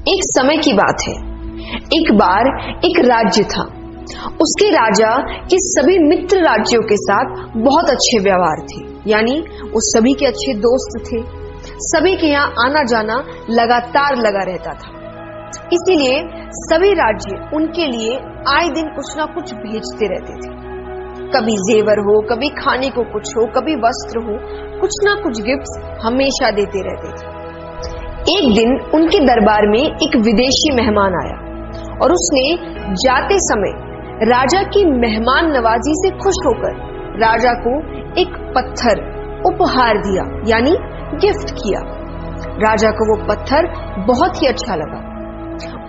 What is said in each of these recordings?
एक समय की बात है। एक बार एक राज्य था। उसके राजा के सभी मित्र राज्यों के साथ बहुत अच्छे व्यवहार थे, यानी वो सभी के अच्छे दोस्त थे। सभी के यहाँ आना जाना लगातार लगा रहता था। इसीलिए सभी राज्य उनके लिए आए दिन कुछ ना कुछ भेजते रहते थे। कभी जेवर हो, कभी खाने को कुछ हो, कभी वस्त्र हो, कुछ ना कुछ गिफ्ट्स हमेशा देते रहते थे। एक दिन उनके दरबार में एक विदेशी मेहमान आया और उसने जाते समय राजा की मेहमान नवाजी से खुश होकर राजा को एक पत्थर उपहार दिया, यानी गिफ्ट किया। राजा को वो पत्थर बहुत ही अच्छा लगा।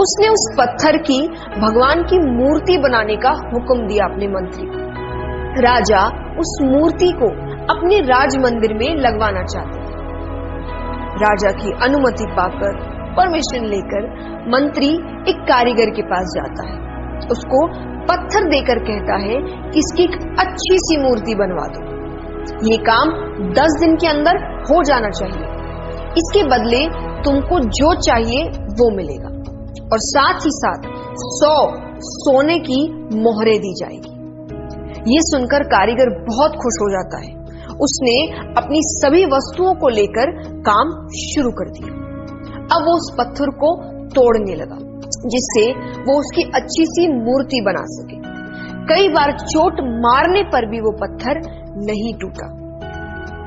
उसने उस पत्थर की भगवान की मूर्ति बनाने का हुक्म दिया अपने मंत्री को। राजा उस मूर्ति को अपने राज मंदिर में लगवाना चाहते थे। राजा की अनुमति पाकर, परमिशन लेकर मंत्री एक कारीगर के पास जाता है। उसको पत्थर देकर कहता है कि इसकी एक अच्छी सी मूर्ति बनवा दो। ये काम 10 दिन के अंदर हो जाना चाहिए। इसके बदले तुमको जो चाहिए वो मिलेगा और साथ ही साथ 100 सोने की मोहरें दी जाएगी। ये सुनकर कारीगर बहुत खुश हो जाता है। उसने अपनी सभी वस्तुओं को लेकर काम शुरू कर दिया। अब वो उस पत्थर को तोड़ने लगा, जिससे वो उसकी अच्छी सी मूर्ति बना सके। कई बार चोट मारने पर भी वो पत्थर नहीं टूटा।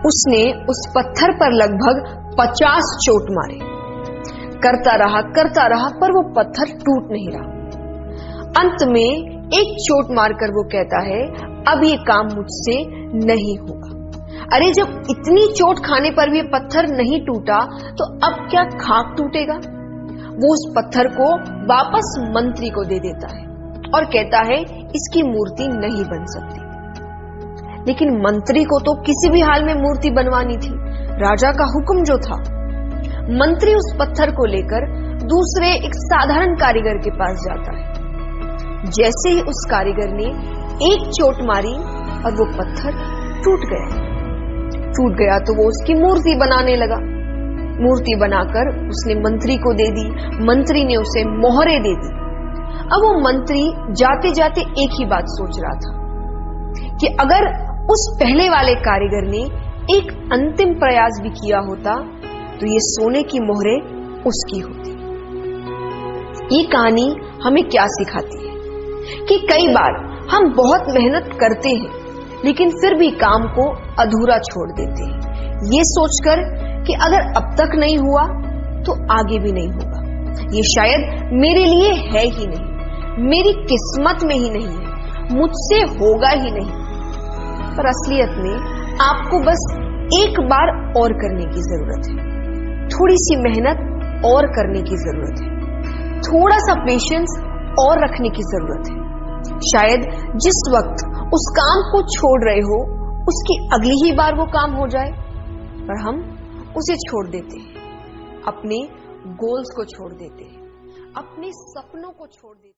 उसने उस पत्थर पर लगभग 50 चोट मारे। करता रहा पर वो पत्थर टूट नहीं रहा। अंत में एक चोट मारकर वो कहता है, अब ये काम मुझसे नहीं होगा। अरे जब इतनी चोट खाने पर भी पत्थर नहीं टूटा तो अब क्या खाक टूटेगा। वो उस पत्थर को वापस मंत्री को दे देता है और कहता है इसकी मूर्ति नहीं बन सकती। लेकिन मंत्री को तो किसी भी हाल में मूर्ति बनवानी थी, राजा का हुक्म जो था। मंत्री उस पत्थर को लेकर दूसरे एक साधारण कारीगर के पास जाता है। जैसे ही उस कारीगर ने एक चोट मारी और वो पत्थर टूट गया तो वो उसकी मूर्ति बनाने लगा। मूर्ति बनाकर उसने मंत्री को दे दी। मंत्री ने उसे मोहरें दे दी। अब वो मंत्री जाते जाते एक ही बात सोच रहा था कि अगर उस पहले वाले कारीगर ने एक अंतिम प्रयास भी किया होता तो ये सोने की मोहरें उसकी होती। ये कहानी हमें क्या सिखाती है कि कई बार हम बहुत मेहनत करते हैं लेकिन फिर भी काम को अधूरा छोड़ देते हैं, ये सोचकर कि अगर अब तक नहीं हुआ तो आगे भी नहीं होगा। ये शायद मेरे लिए है ही नहीं, मेरी किस्मत में ही नहीं है, मुझसे होगा ही नहीं। पर असलियत में आपको बस एक बार और करने की जरूरत है, थोड़ी सी मेहनत और करने की जरूरत है, थोड़ा सा पेशेंस और रखने की जरूरत है। शायद जिस वक्त उस काम को छोड़ रहे हो उसकी अगली ही बार वो काम हो जाए, पर हम उसे छोड़ देते हैं, अपने गोल्स को छोड़ देते हैं, अपने सपनों को छोड़ देते हैं।